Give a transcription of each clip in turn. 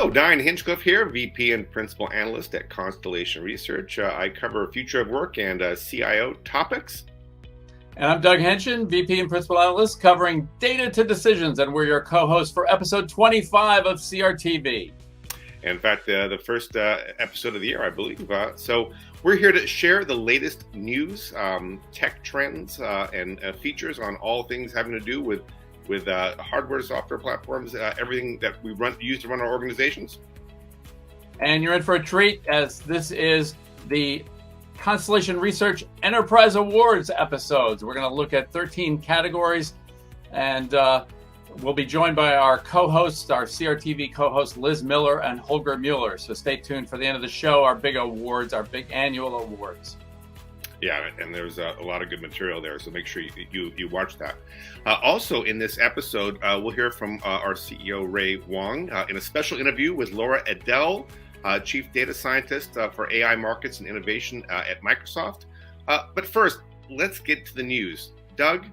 Hello, Diane Hinchcliffe here, VP and Principal Analyst at Constellation Research. I cover future of work and CIO topics. And I'm Doug Henshin, VP and Principal Analyst, covering data to decisions, and we're your co-host for episode 25 of CRTV. In fact, the first episode of the year, I believe. So we're here to share the latest news, tech trends, and features on all things having to do with hardware, software platforms, everything that we use to run our organizations. And you're in for a treat, as this is the Constellation Research Enterprise Awards episodes. We're going to look at 13 categories, and we'll be joined by our co-hosts, our CRTV co-hosts, Liz Miller and Holger Mueller. So stay tuned for the end of the show, our big awards, our big annual awards. Yeah, and there's a lot of good material there, so make sure you watch that. Also, in this episode, we'll hear from our CEO, Ray Wang, in a special interview with Laura Adel, Chief Data Scientist for AI Markets and Innovation at Microsoft. But first, let's get to the news. Doug,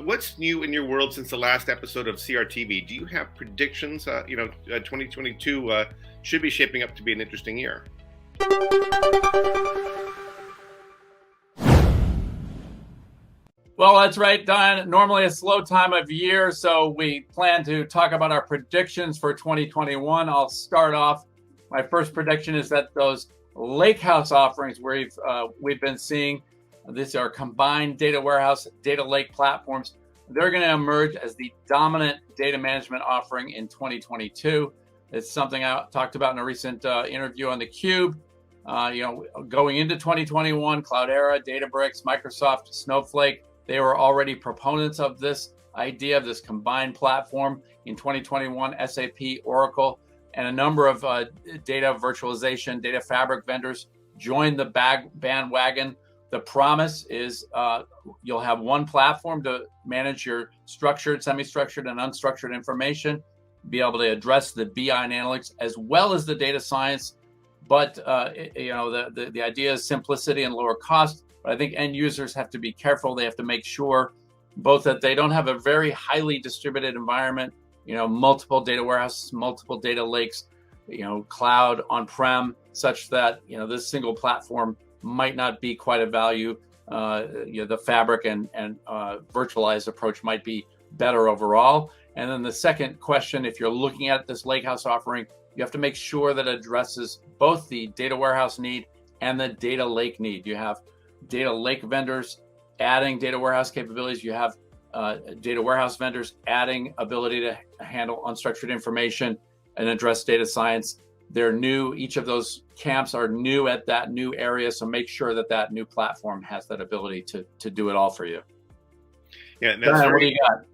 what's new in your world since the last episode of CRTV? Do you have predictions? 2022 should be shaping up to be an interesting year. Well, that's right, Diane. Normally a slow time of year, so we plan to talk about our predictions for 2021. I'll start off. My first prediction is that those lakehouse offerings we've been seeing, these are combined data warehouse, data lake platforms. They're going to emerge as the dominant data management offering in 2022. It's something I talked about in a recent interview on theCUBE. Going into 2021, Cloudera, Databricks, Microsoft, Snowflake, they were already proponents of this idea of this combined platform. In 2021, SAP, Oracle, and a number of data virtualization, data fabric vendors joined the bandwagon. The promise is you'll have one platform to manage your structured, semi-structured, and unstructured information, be able to address the BI and analytics as well as the data science. But the idea is simplicity and lower cost. But I think end users have to be careful. They have to make sure both that they don't have a very highly distributed environment, multiple data warehouses, multiple data lakes, cloud, on-prem, such that, this single platform might not be quite a value. The fabric and virtualized approach might be better overall. And then the second question, if you're looking at this lakehouse offering, you have to make sure that it addresses both the data warehouse need and the data lake need. You have data lake vendors adding data warehouse capabilities. You have data warehouse vendors adding ability to handle unstructured information and address data science. They're new. Each of those camps are new at that new area. So make sure that new platform has that ability to do it all for you. Yeah, that's what do you got?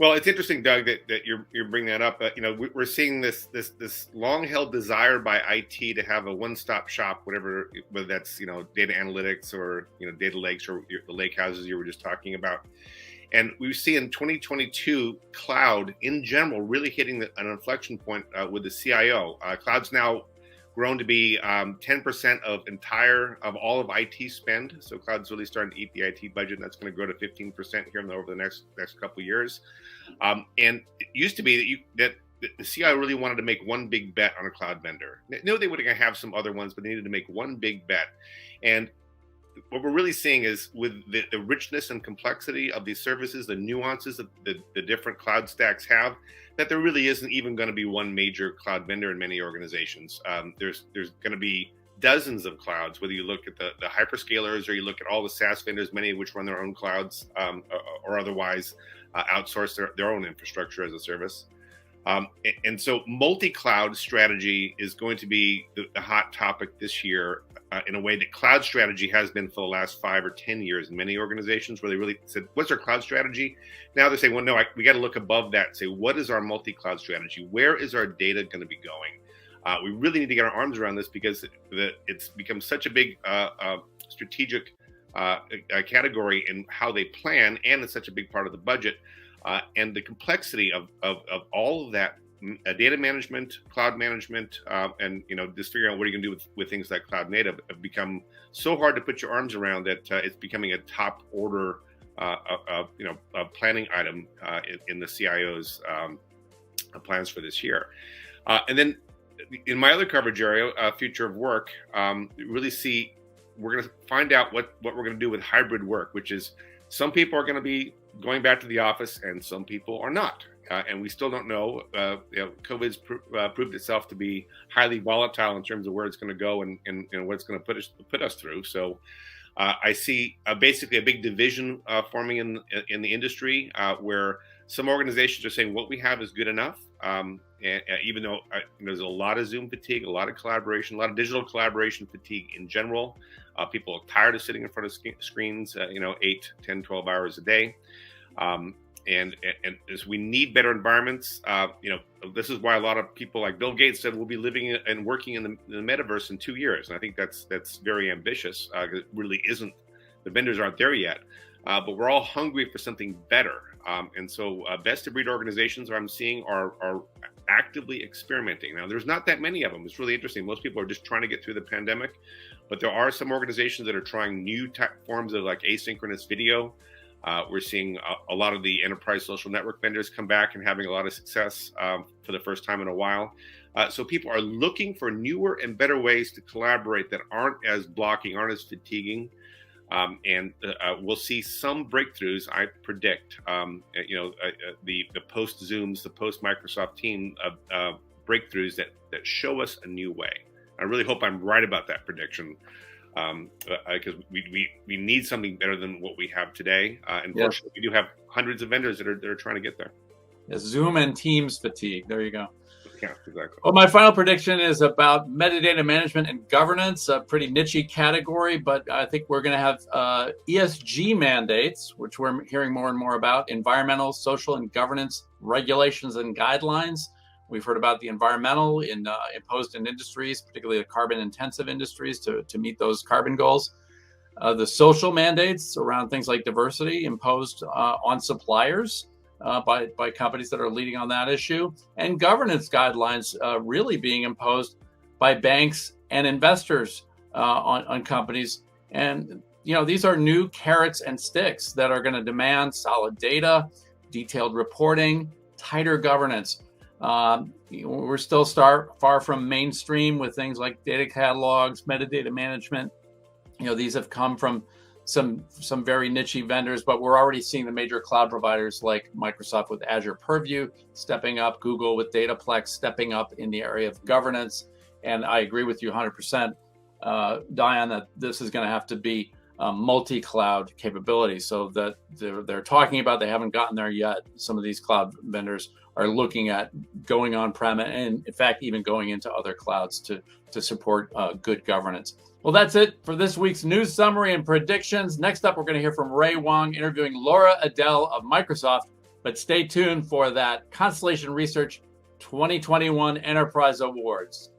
Well, it's interesting, Doug, that you're bringing that up. We're seeing this long-held desire by IT to have a one-stop shop, whether that's data analytics or data lakes or the lake houses you were just talking about. And we see in 2022 cloud in general really hitting an inflection point with the CIO. Cloud's now grown to be 10% of all of IT spend. So cloud's really starting to eat the IT budget, and that's going to grow to 15% here over the next couple of years. And it used to be that the CIO really wanted to make one big bet on a cloud vendor. They knew they were going to have some other ones, but they needed to make one big bet. And what we're really seeing is with the richness and complexity of these services, the nuances that the different cloud stacks have, that there really isn't even going to be one major cloud vendor in many organizations. There's going to be dozens of clouds, whether you look at the hyperscalers or you look at all the SaaS vendors, many of which run their own clouds or otherwise outsource their own infrastructure as a service. And so multi-cloud strategy is going to be the hot topic this year in a way that cloud strategy has been for the last 5 or 10 years in many organizations, where they really said, what's our cloud strategy? Now they're saying, well, no, we got to look above that and say, what is our multi-cloud strategy? Where is our data going to be going? We really need to get our arms around this because it's become such a big strategic category in how they plan, and it's such a big part of the budget. And the complexity of all of that data management, cloud management, and just figuring out what are you going to do with things like cloud native have become so hard to put your arms around that it's becoming a top order planning item in the CIO's plans for this year. And then in my other coverage area, future of work, really see we're going to find out what we're going to do with hybrid work, which is some people are going to be going back to the office and some people are not. And we still don't know. COVID's proved itself to be highly volatile in terms of where it's going to go and what it's going to put us through. So I see basically a big division forming in the industry where some organizations are saying what we have is good enough. And even though there's a lot of Zoom fatigue, a lot of collaboration, a lot of digital collaboration fatigue in general, people are tired of sitting in front of screens, 8, 10, 12 hours a day. And as we need better environments, this is why a lot of people like Bill Gates said we'll be living and working in the Metaverse in 2 years. And I think that's very ambitious. It really isn't. The vendors aren't there yet, but we're all hungry for something better. And so best of breed organizations I'm seeing are actively experimenting. Now, there's not that many of them. It's really interesting. Most people are just trying to get through the pandemic, but there are some organizations that are trying new forms of like asynchronous video. We're seeing a lot of the enterprise social network vendors come back and having a lot of success for the first time in a while. So people are looking for newer and better ways to collaborate that aren't as blocking, aren't as fatiguing. And we'll see some breakthroughs, I predict, the post Zooms, the post Microsoft Teams breakthroughs that show us a new way. I really hope I'm right about that prediction. Because we need something better than what we have today. And fortunately, we do have hundreds of vendors that are trying to get there. Yeah, Zoom and Teams fatigue. There you go. Yeah, exactly. Well, my final prediction is about metadata management and governance, a pretty niche category, but I think we're going to have ESG mandates, which we're hearing more and more about, environmental, social, and governance regulations and guidelines. We've heard about the environmental imposed in industries, particularly the carbon-intensive industries, to meet those carbon goals. The social mandates around things like diversity imposed on suppliers by companies that are leading on that issue, and governance guidelines really being imposed by banks and investors on companies. And these are new carrots and sticks that are going to demand solid data, detailed reporting, tighter governance. We're still far from mainstream with things like data catalogs, metadata management. These have come from some very niche vendors, but we're already seeing the major cloud providers like Microsoft with Azure Purview stepping up, Google with Dataplex stepping up in the area of governance. And I agree with you 100%, Diane, that this is going to have to be multi-cloud capability. So that they're talking about, they haven't gotten there yet. Some of these cloud vendors are looking at going on-prem and, in fact, even going into other clouds to support good governance. Well, that's it for this week's news summary and predictions. Next up, we're going to hear from Ray Wang interviewing Laura Adel of Microsoft. But stay tuned for that Constellation Research 2021 Enterprise Awards.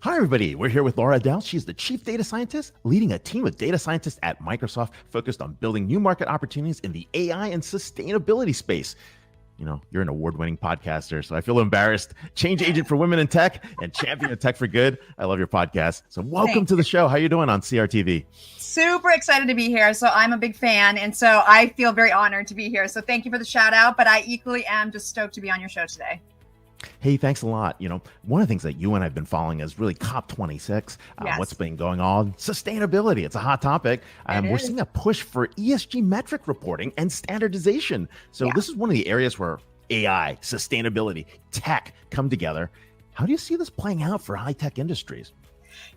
Hi, everybody. We're here with Laura Adel. She's the chief data scientist, leading a team of data scientists at Microsoft focused on building new market opportunities in the AI and sustainability space. You're an award-winning podcaster, so I feel embarrassed. Change agent for women in tech and champion of tech for good. I love your podcast. So welcome to the show. How you doing on CRTV? Super excited to be here. So I'm a big fan, and so I feel very honored to be here. So thank you for the shout out, but I equally am just stoked to be on your show today. Hey, thanks a lot. One of the things that you and I've been following is really COP26. Yes. What's been going on? Sustainability. It's a hot topic. We're seeing a push for ESG metric reporting and standardization. So This is one of the areas where AI, sustainability, tech come together. How do you see this playing out for high-tech industries?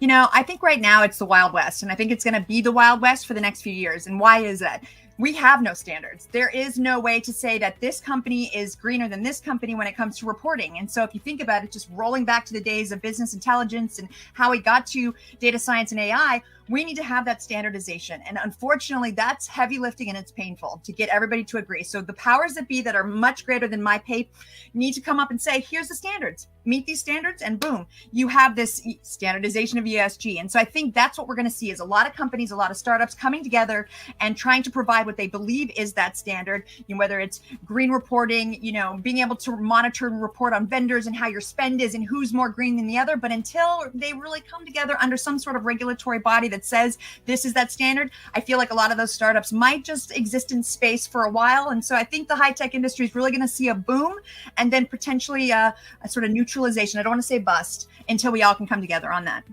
I think right now it's the Wild West, and I think it's going to be the Wild West for the next few years. And why is that? We have no standards. There is no way to say that this company is greener than this company when it comes to reporting. And so if you think about it, just rolling back to the days of business intelligence and how we got to data science and AI, we need to have that standardization. And unfortunately, that's heavy lifting and it's painful to get everybody to agree. So the powers that be that are much greater than my pay need to come up and say, here's the standards, meet these standards, and boom, you have this standardization of ESG. And so I think that's what we're going to see is a lot of companies, a lot of startups coming together and trying to provide what they believe is that standard, whether it's green reporting, being able to monitor and report on vendors and how your spend is and who's more green than the other. But until they really come together under some sort of regulatory body that that says this is that standard, I feel like a lot of those startups might just exist in space for a while. And so I think the high-tech industry is really going to see a boom and then potentially a sort of neutralization. I don't want to say bust until we all can come together on that.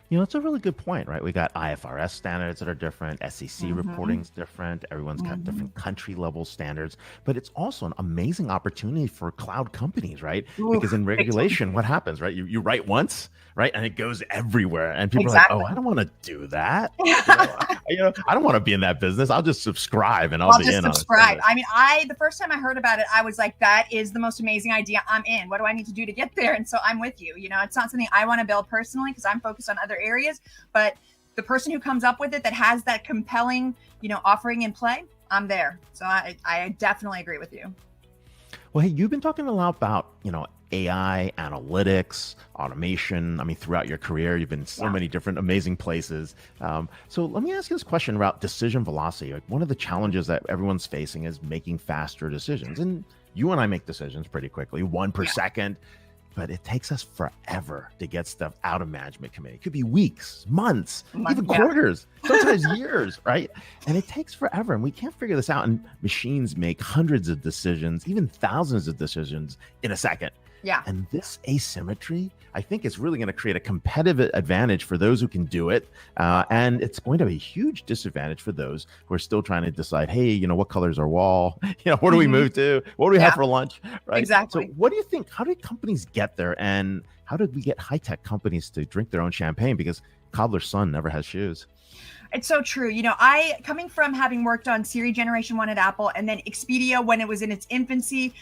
You know, it's a really good point, right? We got IFRS standards that are different, SEC reporting's different, everyone's got different country level standards, but it's also an amazing opportunity for cloud companies, right? Because in regulation, what happens, right? You write once, right? And it goes everywhere. And people are like, oh, I don't want to do that. I don't want to be in that business. I'll just subscribe and I'll be in subscribe. I mean, the first time I heard about it, I was like, that is the most amazing idea. I'm in. What do I need to do to get there? And so I'm with you. You know, it's not something I want to build personally because I'm focused on other areas, but the person who comes up with it that has that compelling, you know, offering in play, I'm there. So I definitely agree with you. Well, hey, you've been talking a lot about, you know, AI, analytics, automation. I mean, throughout your career, you've been in so many different amazing places. So let me ask you this question about decision velocity. Like, one of the challenges that everyone's facing is making faster decisions. And you and I make decisions pretty quickly, one per second. But it takes us forever to get stuff out of management committee. It could be weeks, months, even quarters, sometimes years, right? And it takes forever, and we can't figure this out. And machines make hundreds of decisions, even thousands of decisions in a second. Yeah. And this asymmetry, I think, is really going to create a competitive advantage for those who can do it. And it's going to be a huge disadvantage for those who are still trying to decide, hey, you know, what color's our wall? You know, where do we move to? What do we have for lunch? Right. Exactly. So what do you think? How did companies get there? And how did we get high-tech companies to drink their own champagne? Because cobbler's son never has shoes. It's so true. You know, coming from having worked on Siri Generation 1 at Apple and then Expedia when it was in its infancy,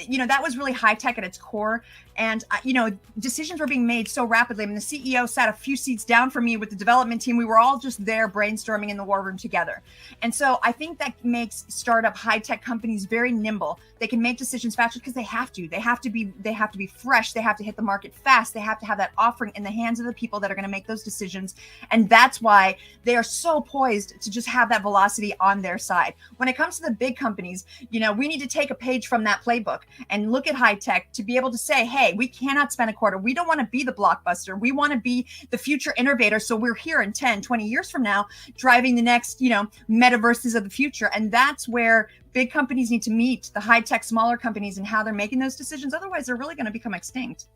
you know, that was really high tech at its core. And, you know, decisions were being made so rapidly. I mean, the CEO sat a few seats down from me with the development team. We were all just there brainstorming in the war room together. And so I think that makes startup high tech companies very nimble. They can make decisions faster because they have to. They have to be fresh. They have to hit the market fast. They have to have that offering in the hands of the people that are going to make those decisions. And that's why they are so poised to just have that velocity on their side. When it comes to the big companies, you know, we need to take a page from that playbook and look at high tech to be able to say, hey, we cannot spend a quarter. We don't want to be the blockbuster. We want to be the future innovator. So we're here in 10, 20 years from now, driving the next, you know, metaverses of the future. And that's where big companies need to meet the high tech, smaller companies and how they're making those decisions. Otherwise, they're really going to become extinct.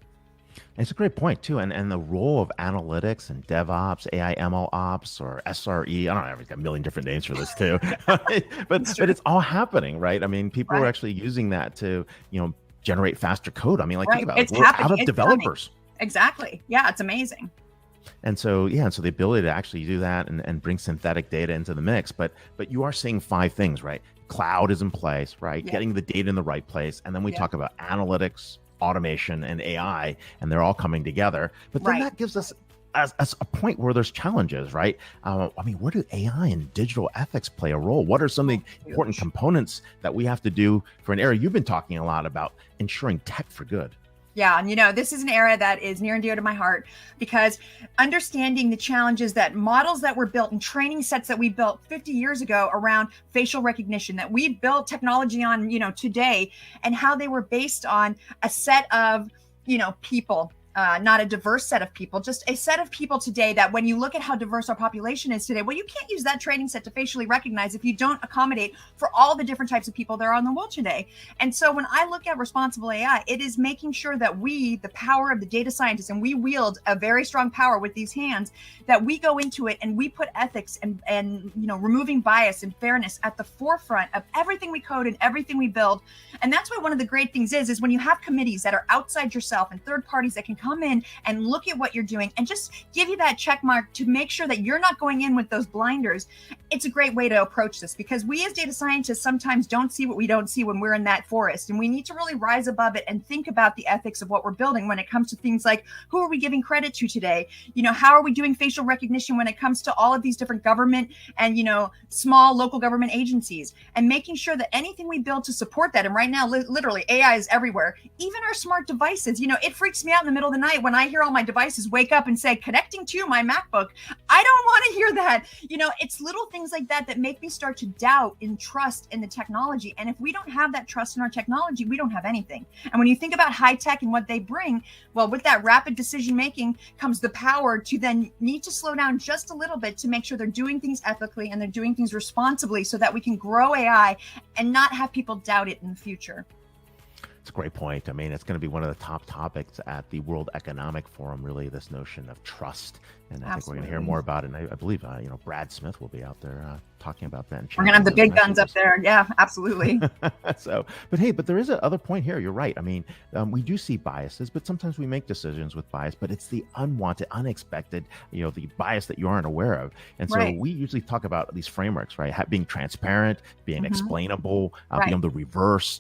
It's a great point too, and the role of analytics and DevOps, AI ML ops, or SRE. I don't know, I've got a million different names for this too, but it's all happening, right? I mean, people are actually using that to, you know, generate faster code. I mean, like, think about it, we're out of developers. Exactly. Yeah, it's amazing. And so, yeah, and so the ability to actually do that and bring synthetic data into the mix, but you are seeing 5 things, right? Cloud is in place, right? Getting the data in the right place, and then we talk about analytics, automation, and AI, and they're all coming together. But then that gives us as a point where there's challenges, right? I mean, where do AI and digital ethics play a role? What are some of the important components that we have to do for an area? You've been talking a lot about ensuring tech for good. Yeah. And, you know, this is an area that is near and dear to my heart because understanding the challenges that models that were built and training sets that we built 50 years ago around facial recognition that we built technology on, you know, today, and how they were based on a set of, you know, people. Not a diverse set of people, just a set of people today that when you look at how diverse our population is today, well, you can't use that training set to facially recognize if you don't accommodate for all the different types of people that are on the world today. And so when I look at responsible AI, it is making sure that we, the power of the data scientists, and we wield a very strong power with these hands, that we go into it and we put ethics and you know, removing bias and fairness at the forefront of everything we code and everything we build. And that's why one of the great things is when you have committees that are outside yourself and third parties that can come in and look at what you're doing and just give you that check mark to make sure that you're not going in with those blinders. It's a great way to approach this because we as data scientists sometimes don't see what we don't see when we're in that forest. And we need to really rise above it and think about the ethics of what we're building when it comes to things like who are we giving credit to today? You know, how are we doing facial recognition when it comes to all of these different government and, you know, small local government agencies, and making sure that anything we build to support that. And right now, literally AI is everywhere, even our smart devices. You know, it freaks me out in the middle of the the night when I hear all my devices wake up and say, connecting to my MacBook. I don't want to hear that. It's little things like that that make me start to doubt and trust in the technology. And if we don't have that trust in our technology, we don't have anything. And when you think about high tech and what they bring, well, with that rapid decision making comes the power to then need to slow down just a little bit to make sure they're doing things ethically and they're doing things responsibly so that we can grow AI and not have people doubt it in the future. It's a great point. I mean, it's going to be one of the top topics at the World Economic Forum, really, this notion of trust. And I think we're going to hear more about it. And I believe, Brad Smith will be out there talking about that. We're going to have the big guns up there. Yeah, absolutely. But there is another point here. You're right. I mean, we do see biases, but sometimes we make decisions with bias, but it's the unwanted, unexpected, the bias that you aren't aware of. And so we usually talk about these frameworks, right? Being transparent, being explainable, being able to reverse,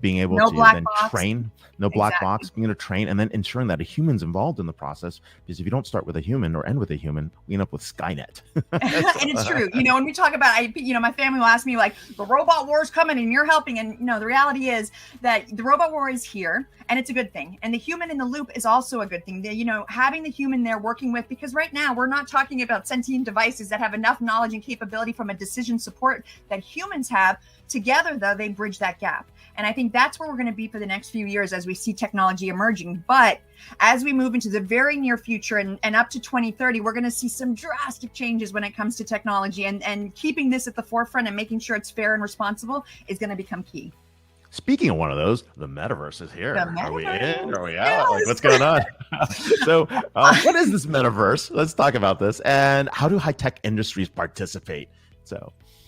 being able to then train, black box, being able to train, and then ensuring that a human's involved in the process. Because if you don't start with a human or end with a human, we end up with Skynet. And it's true. When we talk about, my family will ask me like, the robot war is coming and you're helping. And the reality is that the robot war is here and it's a good thing. And the human in the loop is also a good thing. Having the human there working with, because right now we're not talking about sentient devices that have enough knowledge and capability from a decision support that humans have. Together, though, they bridge that gap. And I think that's where we're going to be for the next few years as we see technology emerging. But as we move into the very near future and up to 2030, we're going to see some drastic changes when it comes to technology. And keeping this at the forefront and making sure it's fair and responsible is going to become key. Speaking of one of those, the Metaverse is here. Are we in? Are we out? Yes. Like, what's going on? So what is this Metaverse? Let's talk about this. And how do high-tech industries participate?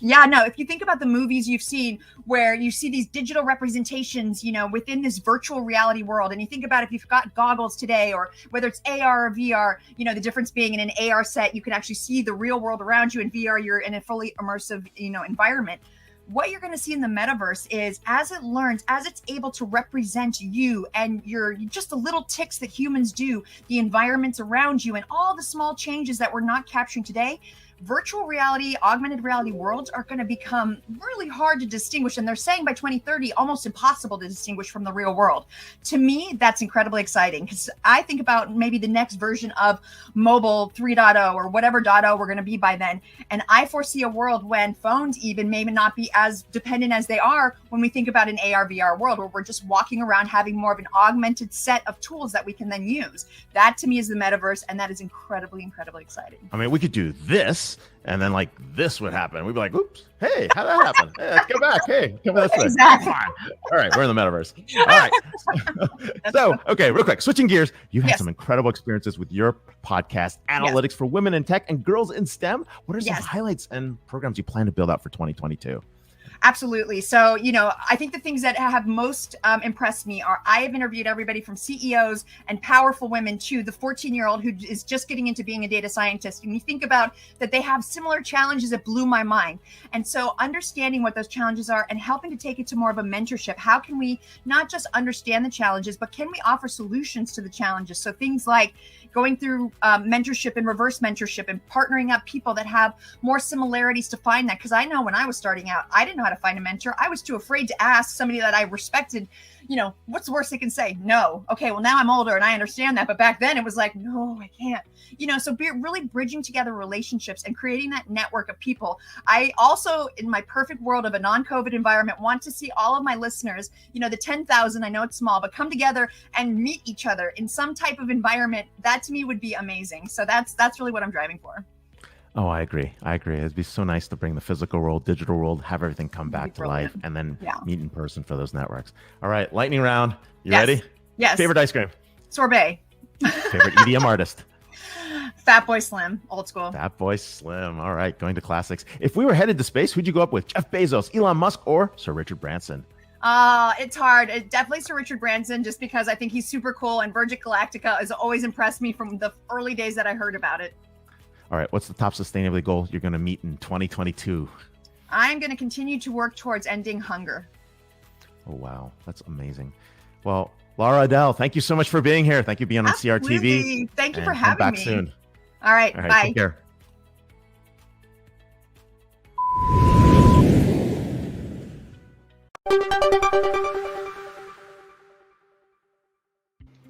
Yeah, no, if you think about the movies you've seen where you see these digital representations, within this virtual reality world, and you think about if you've got goggles today, or whether it's AR or VR, the difference being in an AR set, you can actually see the real world around you. In VR, you're in a fully immersive, environment. What you're going to see in the metaverse is as it learns, as it's able to represent you and just the little ticks that humans do, the environments around you, and all the small changes that we're not capturing today, virtual reality, augmented reality worlds are going to become really hard to distinguish. And they're saying by 2030, almost impossible to distinguish from the real world. To me, that's incredibly exciting because I think about maybe the next version of mobile 3.0 or whatever .0 we're going to be by then. And I foresee a world when phones even may not be as dependent as they are when we think about an AR, VR world where we're just walking around having more of an augmented set of tools that we can then use. That to me is the metaverse. And that is incredibly, incredibly exciting. I mean, we could do this. And then this would happen. We'd be like, oops, hey, how'd that happen? Hey, let's go back. Hey, come this way. Exactly. All right, we're in the metaverse. All right. So, okay, real quick, switching gears. You had some incredible experiences with your podcast, Analytics for Women in Tech and Girls in STEM. What are some highlights and programs you plan to build out for 2022? Absolutely. So, I think the things that have most impressed me are I have interviewed everybody from CEOs and powerful women to the 14-year-old who is just getting into being a data scientist. And you think about that they have similar challenges that blew my mind. And so understanding what those challenges are and helping to take it to more of a mentorship. How can we not just understand the challenges, but can we offer solutions to the challenges? So things like going through mentorship and reverse mentorship and partnering up people that have more similarities to find that. Because I know when I was starting out, I didn't know how to find a mentor. I was too afraid to ask somebody that I respected, what's the worst they can say? No. Okay, well, now I'm older and I understand that. But back then it was like, no, I can't. So really bridging together relationships and creating that network of people. I also, in my perfect world of a non-COVID environment, want to see all of my listeners, the 10,000, I know it's small, but come together and meet each other in some type of environment. That to me would be amazing. So that's really what I'm driving for. Oh, I agree. It'd be so nice to bring the physical world, digital world, have everything come back to life, and then meet in person for those networks. All right, lightning round. You ready? Yes. Favorite ice cream? Sorbet. Favorite EDM artist? Fatboy Slim, old school. Fatboy Slim. All right, going to classics. If we were headed to space, who'd you go up with? Jeff Bezos, Elon Musk, or Sir Richard Branson? It's hard. Definitely Sir Richard Branson, just because I think he's super cool, and Virgin Galactica has always impressed me from the early days that I heard about it. All right, what's the top sustainability goal you're going to meet in 2022? I'm going to continue to work towards ending hunger. Oh, wow. That's amazing. Well, Laura Adel, thank you so much for being here. Thank you for being on CRTV. Thank you for having me. Come back soon. All right, bye. Take care.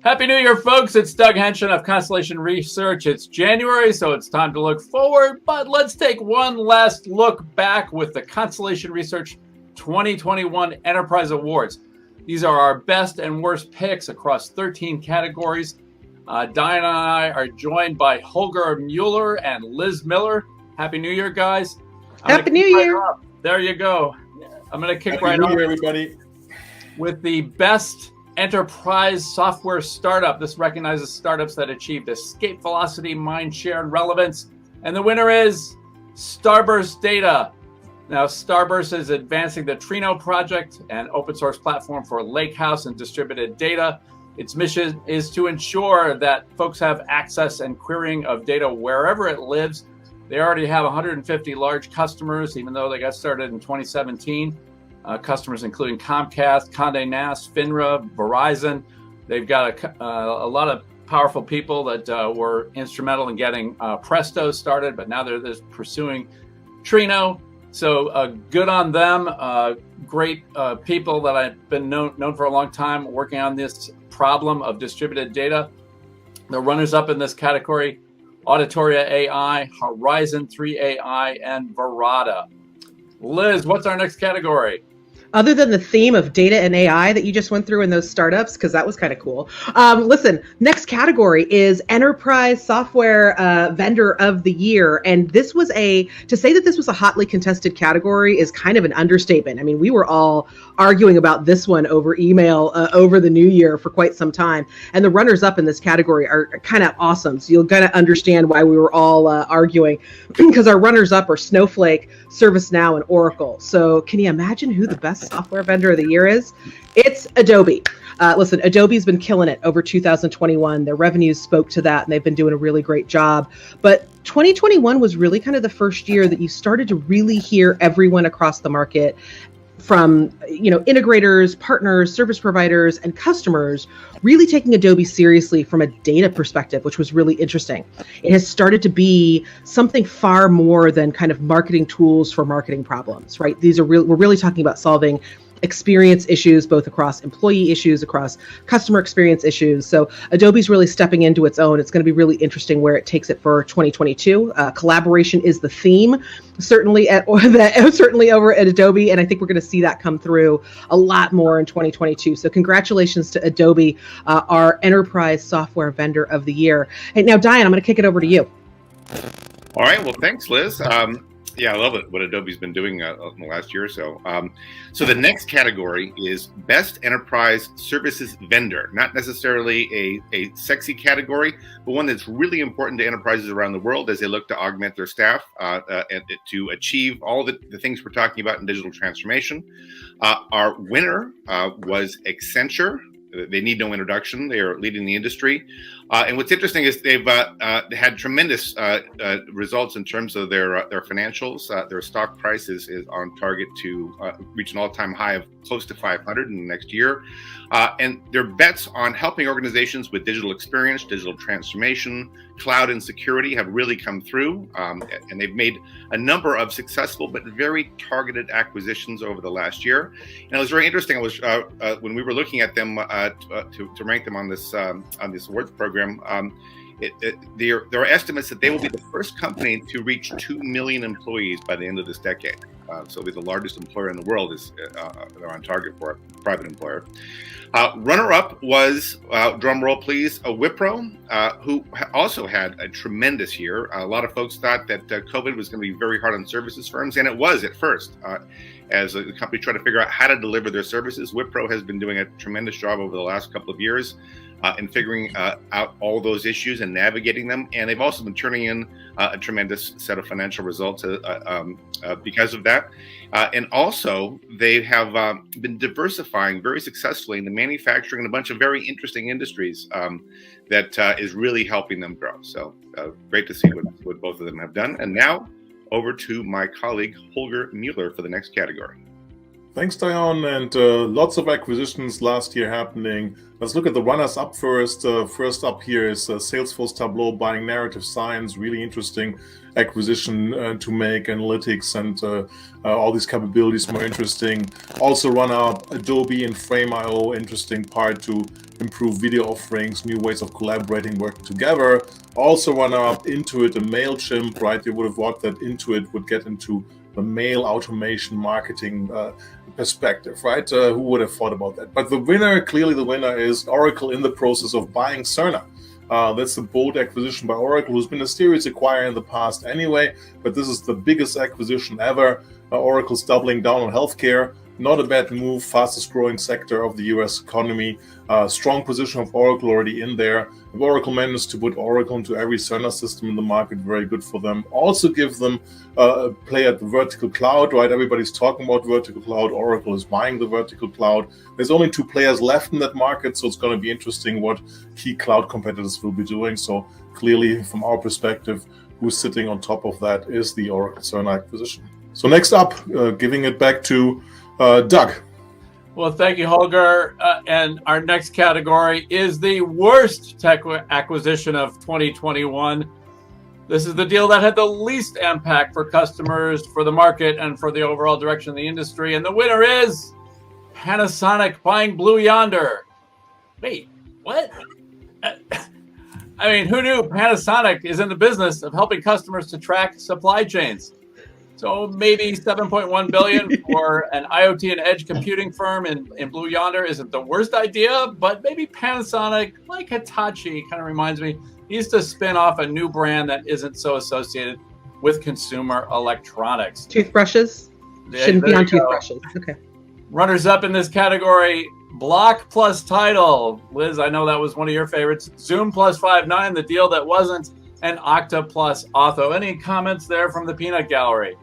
Happy New Year, folks. It's Doug Henshin of Constellation Research. It's January, so it's time to look forward, but let's take one last look back with the Constellation Research 2021 Enterprise Awards. These are our best and worst picks across 13 categories. Diane and I are joined by Holger Mueller and Liz Miller. Happy New Year, guys. Happy New Year. There you go. I'm going to kick Happy right New off Year, everybody. with the best enterprise software startup. This recognizes startups that achieved escape velocity, mind share, and relevance. And the winner is Starburst Data. Now, Starburst is advancing the Trino project, an open source platform for lakehouse and distributed data. Its mission is to ensure that folks have access and querying of data wherever it lives. They already have 150 large customers, even though they got started in 2017. Customers including Comcast, Condé Nast, FINRA, Verizon. They've got a lot of powerful people that were instrumental in getting Presto started, but now they're pursuing Trino. So good on them. Great people that I've been known for a long time working on this problem of distributed data. The runners-up in this category, Auditoria AI, Horizon 3 AI, and Verada. Liz, what's our next category? Other than the theme of data and AI that you just went through in those startups, because that was kind of cool. Listen, next category is Enterprise Software Vendor of the Year. And to say that this was a hotly contested category is kind of an understatement. I mean, we were all arguing about this one over email over the new year for quite some time. And the runners up in this category are kind of awesome. So you'll kind of understand why we were all arguing, because our runners up are Snowflake, ServiceNow, and Oracle. So can you imagine who the best software vendor of the year is? It's Adobe. Listen, Adobe's been killing it over 2021. Their revenues spoke to that, and they've been doing a really great job. But 2021 was really kind of the first year that you started to really hear everyone across the market, from integrators, partners, service providers, and customers, really taking Adobe seriously from a data perspective, which was really interesting. It has started to be something far more than kind of marketing tools for marketing problems, right? We're really talking about solving experience issues, both across employee issues, across customer experience issues. So Adobe's really stepping into its own. It's going to be really interesting where it takes it for 2022. Collaboration is the theme, certainly over at Adobe, and I think we're going to see that come through a lot more in 2022. So congratulations to Adobe, our Enterprise Software Vendor of the Year. Hey, now, Diane, I'm going to kick it over to you. All right. Well, thanks, Liz. Yeah, I love it, what Adobe's been doing in the last year or so. So the next category is Best Enterprise Services Vendor. Not necessarily a sexy category, but one that's really important to enterprises around the world as they look to augment their staff and to achieve all the things we're talking about in digital transformation. Our winner was Accenture. They need no introduction. They are leading the industry. And what's interesting is they've had tremendous results in terms of their financials. Their stock price is on target to reach an all-time high of close to 500 in the next year. And their bets on helping organizations with digital experience, digital transformation, cloud and security have really come through. And they've made a number of successful but very targeted acquisitions over the last year. And it was very interesting. When we were looking at them to rank them on this awards program, there are estimates that they will be the first company to reach 2 million employees by the end of this decade. So they're the largest employer in the world. They're on target for a private employer. Runner-up was, drum roll please, Wipro, who also had a tremendous year. A lot of folks thought that COVID was going to be very hard on services firms, and it was at first. As the company tried to figure out how to deliver their services, Wipro has been doing a tremendous job over the last couple of years in figuring out all those issues and navigating them. And they've also been turning in a tremendous set of financial results because of that. And also, they have been diversifying very successfully into manufacturing and a bunch of very interesting industries that is really helping them grow. So great to see what both of them have done. And now, over to my colleague, Holger Mueller, for the next category. Thanks, Dion, and lots of acquisitions last year happening. Let's look at the runners-up first. First up here is Salesforce Tableau buying Narrative Science, really interesting acquisition to make analytics and all these capabilities more interesting. Also runner-up Adobe and Frame.io, interesting part to improve video offerings, new ways of collaborating, working together. Also runner-up Intuit and MailChimp, right? You would have thought that Intuit would get into the mail automation marketing perspective, right? Who would have thought about that? But the winner, clearly the winner, is Oracle in the process of buying Cerner. That's a bold acquisition by Oracle, who's been a serious acquirer in the past anyway, but this is the biggest acquisition ever. Oracle's doubling down on healthcare. Not a bad move, fastest growing sector of the US economy. Strong position of Oracle already in there. If Oracle managed to put Oracle into every Cerner system in the market, very good for them. Also give them a play at the vertical cloud, right? Everybody's talking about vertical cloud. Oracle is buying the vertical cloud. There's only 2 players left in that market, so it's going to be interesting what key cloud competitors will be doing. So clearly, from our perspective, who's sitting on top of that is the Oracle Cerner acquisition. So next up, giving it back to Doug. Well, thank you, Holger. And our next category is the worst tech acquisition of 2021. This is the deal that had the least impact for customers, for the market, and for the overall direction of the industry. And the winner is Panasonic buying Blue Yonder. Wait, what? I mean, who knew Panasonic is in the business of helping customers to track supply chains? So maybe $7.1 billion for an IoT and edge computing firm in Blue Yonder isn't the worst idea, but maybe Panasonic, like Hitachi, kind of reminds me, needs to spin off a new brand that isn't so associated with consumer electronics. Toothbrushes? Shouldn't be on toothbrushes. Okay. Runners up in this category, Block plus Tidal. Liz, I know that was one of your favorites. Zoom plus Five9, the deal that wasn't, and Okta plus Auth0. Any comments there from the peanut gallery?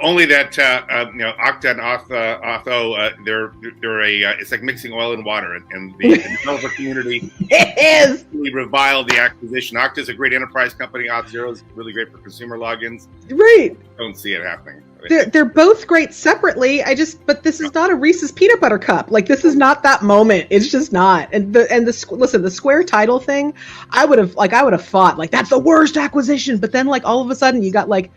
Only that Okta and Auth0, they're it's like mixing oil and water, and the developer community really reviled the acquisition. Okta is a great enterprise company. Auth0 is really great for consumer logins. Right. Don't see it happening. They're both great separately. But this is not a Reese's peanut butter cup. Like, this is not that moment. It's just not. And the Square Tidal thing, I would have thought like that's the worst acquisition. But then like all of a sudden you got like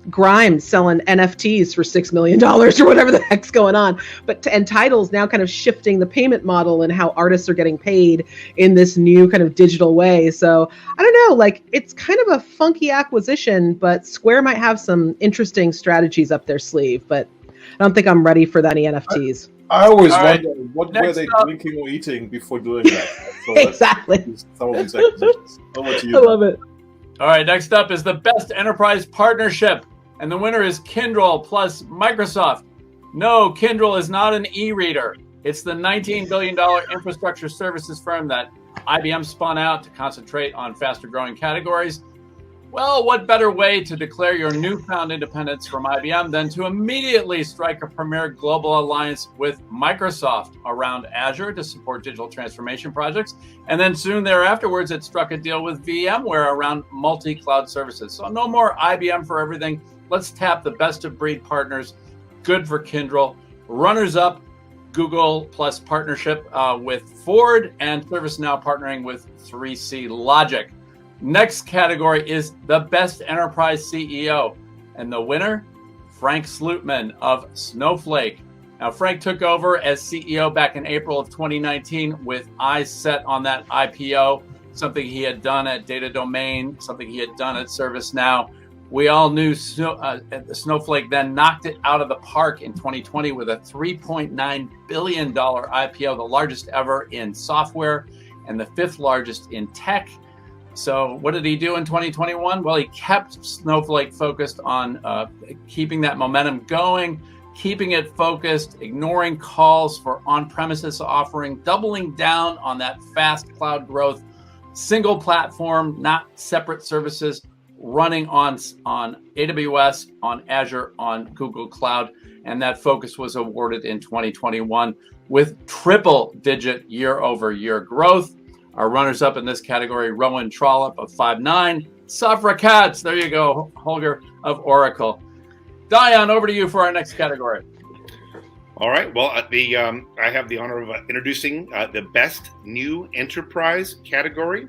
Grimes selling NFTs for $6 million or whatever the heck's going on. And Tidal's now kind of shifting the payment model and how artists are getting paid in this new kind of digital way. So I don't know, like it's kind of a funky acquisition, but Square might have some interesting strategies up their sleeve, but I don't think I'm ready for any NFTs. I always wonder what were they drinking or eating before doing that. So exactly. Some of these acquisitions. Over to you. I love it. All right, next up is the best enterprise partnership. And the winner is Kyndryl plus Microsoft. No, Kyndryl is not an e-reader. It's the $19 billion infrastructure services firm that IBM spun out to concentrate on faster growing categories. Well, what better way to declare your newfound independence from IBM than to immediately strike a premier global alliance with Microsoft around Azure to support digital transformation projects. And then soon thereafterwards, it struck a deal with VMware around multi-cloud services. So no more IBM for everything. Let's tap the best of breed partners. Good for Kyndryl. Runners up, Google plus partnership with Ford, and ServiceNow partnering with 3C Logic. Next category is the best enterprise CEO. And the winner, Frank Slootman of Snowflake. Now, Frank took over as CEO back in April of 2019 with eyes set on that IPO, something he had done at Data Domain, something he had done at ServiceNow. We all knew Snowflake then knocked it out of the park in 2020 with a $3.9 billion IPO, the largest ever in software and the 5th largest in tech. So what did he do in 2021? Well, he kept Snowflake focused on keeping that momentum going, keeping it focused, ignoring calls for on-premises offering, doubling down on that fast cloud growth, single platform, not separate services, running on AWS, on Azure, on Google Cloud. And that focus was awarded in 2021 with triple-digit year-over-year growth. Our runners-up in this category, Rowan Trollope of Five9, Safra Katz, there you go, Holger, of Oracle. Dion, over to you for our next category. All right. Well, I have the honor of introducing the best new enterprise category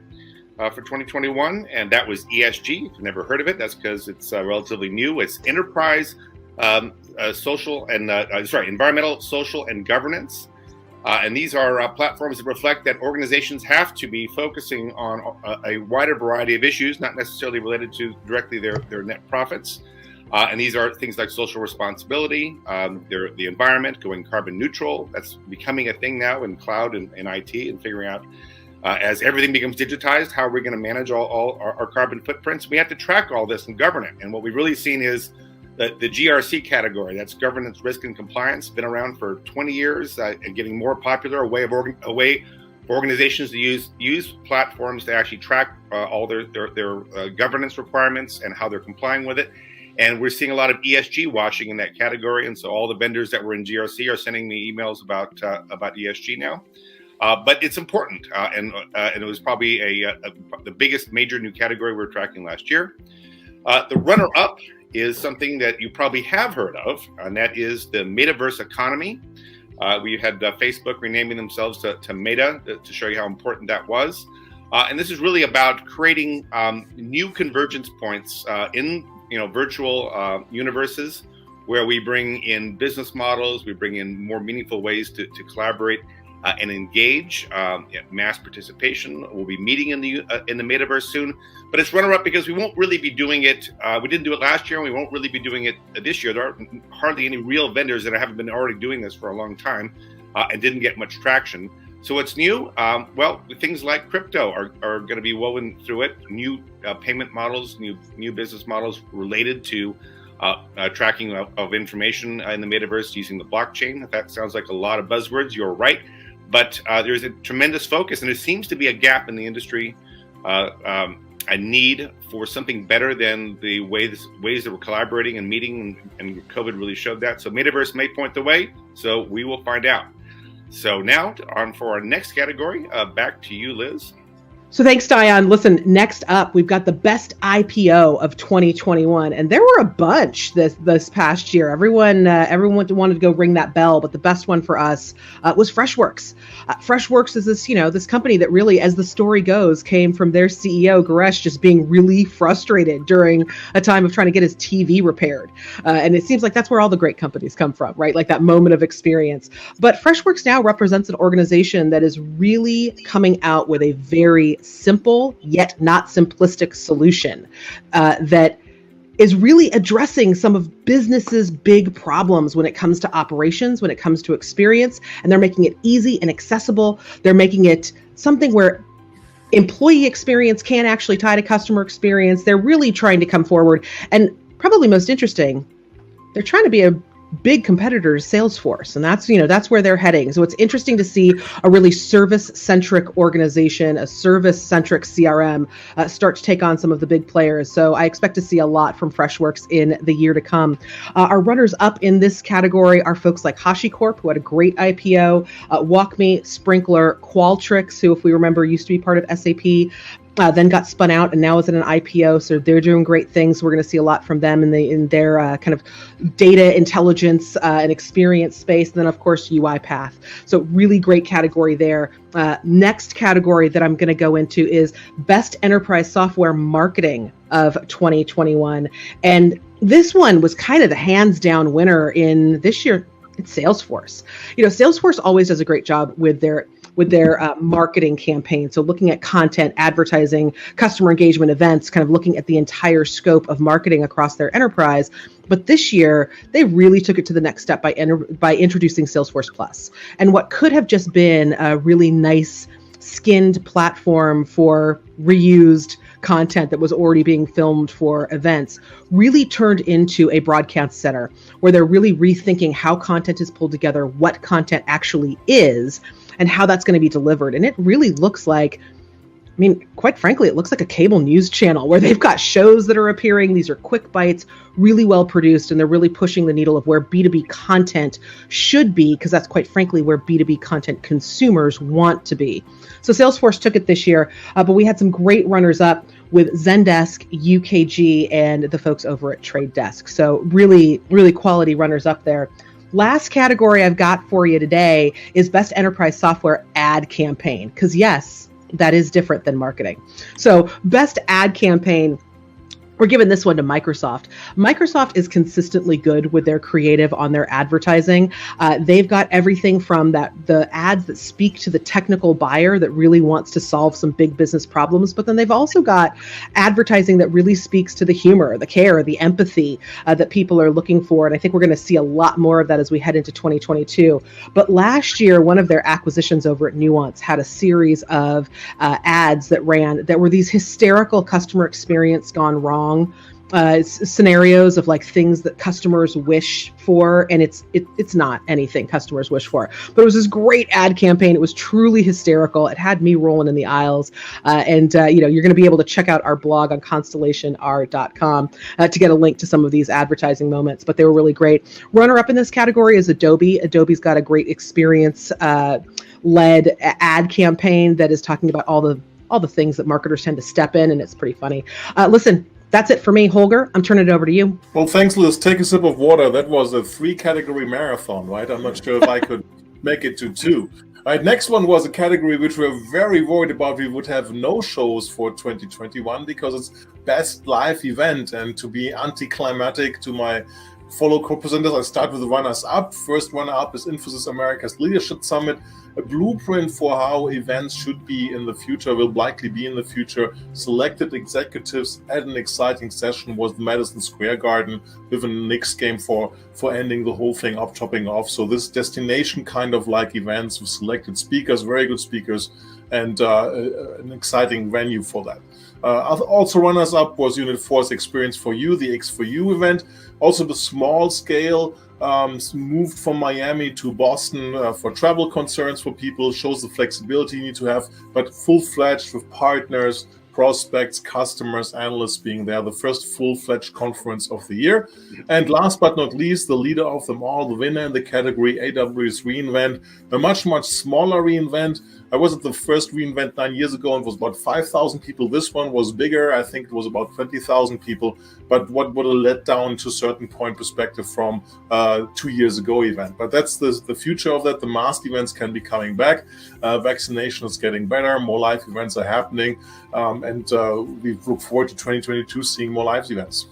for 2021, and that was ESG. If you've never heard of it, that's because it's relatively new. It's enterprise environmental, social, and governance. And these are platforms that reflect that organizations have to be focusing on a wider variety of issues, not necessarily related to directly their net profits. And these are things like social responsibility, the environment, going carbon neutral. That's becoming a thing now in cloud and IT, and figuring out as everything becomes digitized, how are we going to manage all our carbon footprints? We have to track all this and govern it. And what we've really seen is that the GRC category, that's governance, risk, and compliance, been around for 20 years and getting more popular, a way for organizations to use platforms to actually track all their governance requirements and how they're complying with it. And we're seeing a lot of ESG washing in that category. And so all the vendors that were in GRC are sending me emails about ESG now. But it's important. And it was probably the biggest major new category we were tracking last year. The runner-up is something that you probably have heard of, and that is the Metaverse economy. We had Facebook renaming themselves to Meta to show you how important that was. And this is really about creating new convergence points in virtual universes, where we bring in business models, we bring in more meaningful ways to collaborate and engage. Mass participation. We'll be meeting in the Metaverse soon, but it's runner-up because we won't really be doing it. We didn't do it last year, and we won't really be doing it this year. There are hardly any real vendors that haven't been already doing this for a long time and didn't get much traction. So what's new? Well, things like crypto are going to be woven through it. New payment models, new business models related to tracking of information in the Metaverse using the blockchain. If that sounds like a lot of buzzwords, you're right. But there's a tremendous focus, and there seems to be a gap in the industry, a need for something better than the ways that we're collaborating and meeting, and COVID really showed that. So Metaverse may point the way, so we will find out. So now on for our next category. Back to you, Liz. So thanks, Dion. Listen, next up, we've got the best IPO of 2021. And there were a bunch this past year. Everyone wanted to go ring that bell, but the best one for us was Freshworks. Freshworks is this company that really, as the story goes, came from their CEO, Garesh, just being really frustrated during a time of trying to get his TV repaired. And it seems like that's where all the great companies come from, right? Like that moment of experience. But Freshworks now represents an organization that is really coming out with a very simple yet not simplistic solution that is really addressing some of business's big problems when it comes to operations, when it comes to experience, and they're making it easy and accessible. They're making it something where employee experience can actually tie to customer experience. They're really trying to come forward, and probably most interesting, they're trying to be a big competitors, Salesforce, and that's where they're heading. So it's interesting to see a really service-centric organization, a service-centric CRM start to take on some of the big players. So I expect to see a lot from Freshworks in the year to come. Our runners up in this category are folks like HashiCorp, who had a great IPO, WalkMe, Sprinkler, Qualtrics, who, if we remember, used to be part of SAP. Then got spun out and now is in an IPO. So they're doing great things. We're going to see a lot from them in their kind of data intelligence and experience space. And then, of course, UiPath. So really great category there. Next category that I'm going to go into is Best Enterprise Software Marketing of 2021. And this one was kind of the hands down winner in this year. It's Salesforce. Salesforce always does a great job with their marketing campaign. So looking at content, advertising, customer engagement events, kind of looking at the entire scope of marketing across their enterprise. But this year, they really took it to the next step by introducing Salesforce Plus. And what could have just been a really nice skinned platform for reused content that was already being filmed for events really turned into a broadcast center where they're really rethinking how content is pulled together, what content actually is, and how that's going to be delivered. And it really looks like, quite frankly, it looks like a cable news channel where they've got shows that are appearing. These are quick bites, really well produced, and they're really pushing the needle of where B2B content should be, because that's quite frankly where B2B content consumers want to be. So Salesforce took it this year, but we had some great runners up with Zendesk, UKG, and the folks over at Trade Desk. So really, really quality runners up there. Last category I've got for you today is Best Enterprise Software Ad Campaign, because yes, that is different than marketing. So Best Ad Campaign, we're giving this one to Microsoft. Microsoft is consistently good with their creative on their advertising. They've got everything from the ads that speak to the technical buyer that really wants to solve some big business problems, but then they've also got advertising that really speaks to the humor, the care, the empathy that people are looking for. And I think we're going to see a lot more of that as we head into 2022. But last year, one of their acquisitions over at Nuance had a series of ads that were these hysterical customer experience gone wrong scenarios of like things that customers wish for, and it's not anything customers wish for, but it was this great ad campaign. It was truly hysterical. It had me rolling in the aisles, and you're going to be able to check out our blog on ConstellationR.com to get a link to some of these advertising moments, but they were really great. Runner up in this category is Adobe. Adobe's got a great experience led ad campaign that is talking about all the things that marketers tend to step in, and it's pretty funny. Listen, that's it for me. Holger, I'm turning it over to you. Well, thanks, Liz. Take a sip of water. That was a 3-category marathon, right? I'm not sure if I could make it to 2. All right, next one was a category which we're very worried about. We would have no shows for 2021 because it's Best Live Event. And to be anticlimactic to my fellow co-presenters, I start with the runners-up. First runner-up is Infosys America's Leadership Summit, a blueprint for how events should be in the future, will likely be in the future. Selected executives at an exciting session was the Madison Square Garden with a Knicks game for ending the whole thing up, topping off. So this destination kind of like events with selected speakers, very good speakers, and an exciting venue for that. Also runners-up was Unit 4's Experience for You, the X4U event. Also the small scale moved from Miami to Boston for travel concerns for people, shows the flexibility you need to have, but full-fledged with partners, prospects, customers, analysts being there, the first full-fledged conference of the year. And last but not least, the leader of them all, the winner in the category, AWS reInvent, a much, much smaller reInvent. I was at the first reInvent 9 years ago and it was about 5,000 people. This one was bigger. I think it was about 20,000 people. But what would have led down to a certain point perspective from 2 years ago event. But that's the future of that. The masked events can be coming back. Vaccination is getting better. More live events are happening. And we look forward to 2022 seeing more live events.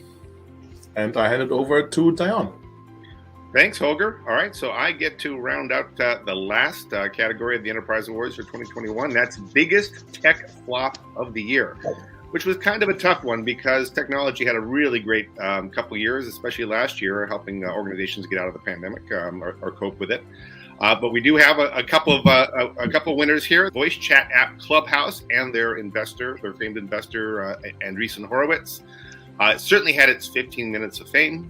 And I hand it over to Diane. Thanks, Holger. All right, so I get to round out the last category of the Enterprise Awards for 2021. That's Biggest Tech Flop of the Year, which was kind of a tough one because technology had a really great couple years, especially last year, helping organizations get out of the pandemic or cope with it. But we do have a couple of winners here: voice chat app Clubhouse and their famed investor, Andreessen Horowitz. It certainly had its 15 minutes of fame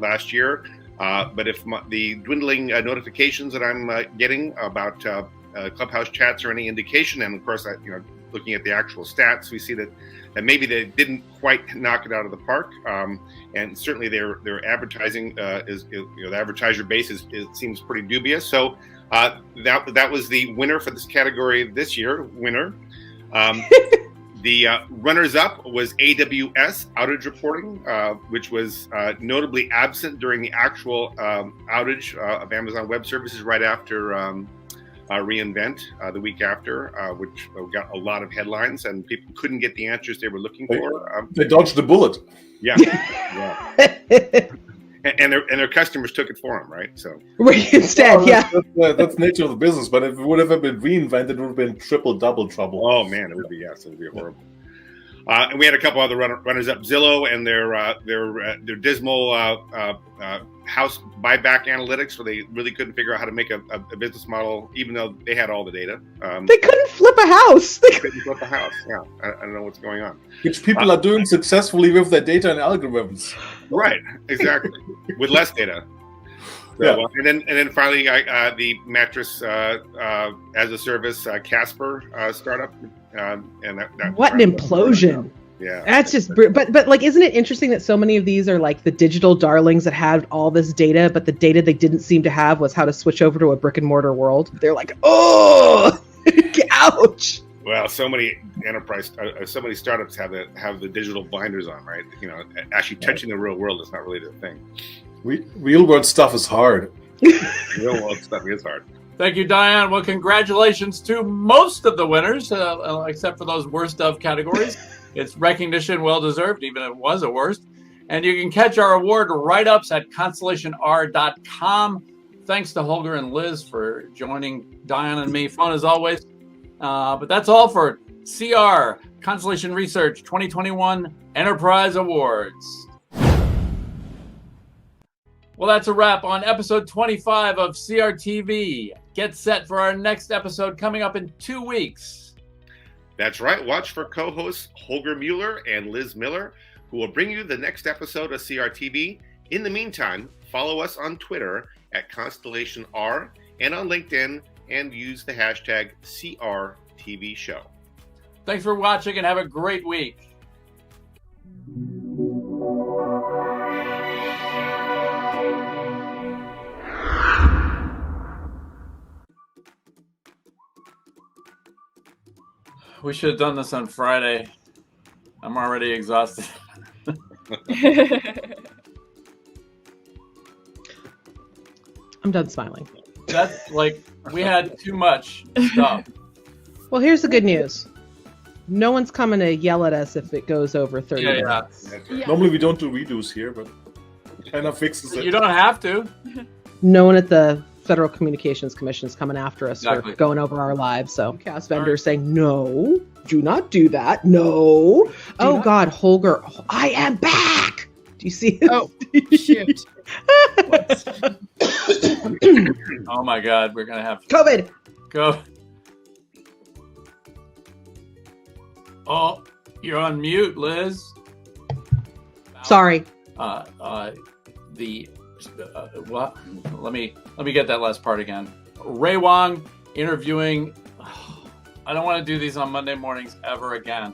last year. But if the dwindling notifications that I'm getting about Clubhouse chats are any indication, and of course, looking at the actual stats, we see that maybe they didn't quite knock it out of the park. And certainly their advertising the advertiser base seems pretty dubious. So that was the winner for this category this year. The runners-up was AWS outage reporting, which was notably absent during the actual outage of Amazon Web Services right after reInvent the week after, which got a lot of headlines, and people couldn't get the answers they were looking for. They dodged the bullet. Yeah. And their customers took it for them, right? So instead, that's the nature of the business. But if it would have been reinvented, it would have been double trouble. Oh man, it would be horrible. And we had a couple other runners up: Zillow and their dismal house buyback analytics, where they really couldn't figure out how to make a business model, even though they had all the data. They couldn't flip a house. Yeah, I don't know what's going on. Which people are doing successfely with their data and algorithms. Right, exactly, with less data. So, yeah. And then finally, the mattress as a service Casper startup, and that what an implosion! Yeah, that's just. But like, isn't it interesting that so many of these are like the digital darlings that had all this data, but the data they didn't seem to have was how to switch over to a brick and mortar world. They're like, oh, ouch. Well, so many startups have the digital blinders on, right? Actually touching the real world is not really their thing. Real world stuff is hard. Real world stuff is hard. Thank you, Diane. Well, congratulations to most of the winners, except for those worst of categories. It's recognition well-deserved, even if it was a worst. And you can catch our award write-ups at ConstellationR.com. Thanks to Holger and Liz for joining Diane and me. Fun as always. But that's all for CR, Constellation Research 2021 Enterprise Awards. Well, that's a wrap on episode 25 of CRTV. Get set for our next episode coming up in 2 weeks. That's right. Watch for co-hosts Holger Mueller and Liz Miller, who will bring you the next episode of CRTV. In the meantime, follow us on Twitter at ConstellationR and on LinkedIn, and use the hashtag CRTVShow. Thanks for watching and have a great week. We should have done this on Friday. I'm already exhausted. I'm done smiling. That's like, we had too much stuff. Well, here's the good news. No one's coming to yell at us if it goes over 30 minutes. Yeah. Normally we don't do redos here, but kind of fixes it. You don't have to. No one at the Federal Communications Commission is coming after us Exactly. for going over our lives. So cast vendors saying, no, do not do that. No. Oh, God, Holger, I am back. Do you see it? Oh, shoot. Oh my God, we're gonna have COVID. go. Oh, you're on mute, Liz. Sorry. What? Let me get that last part again. Ray Wang interviewing. I don't want to do these on Monday mornings ever again.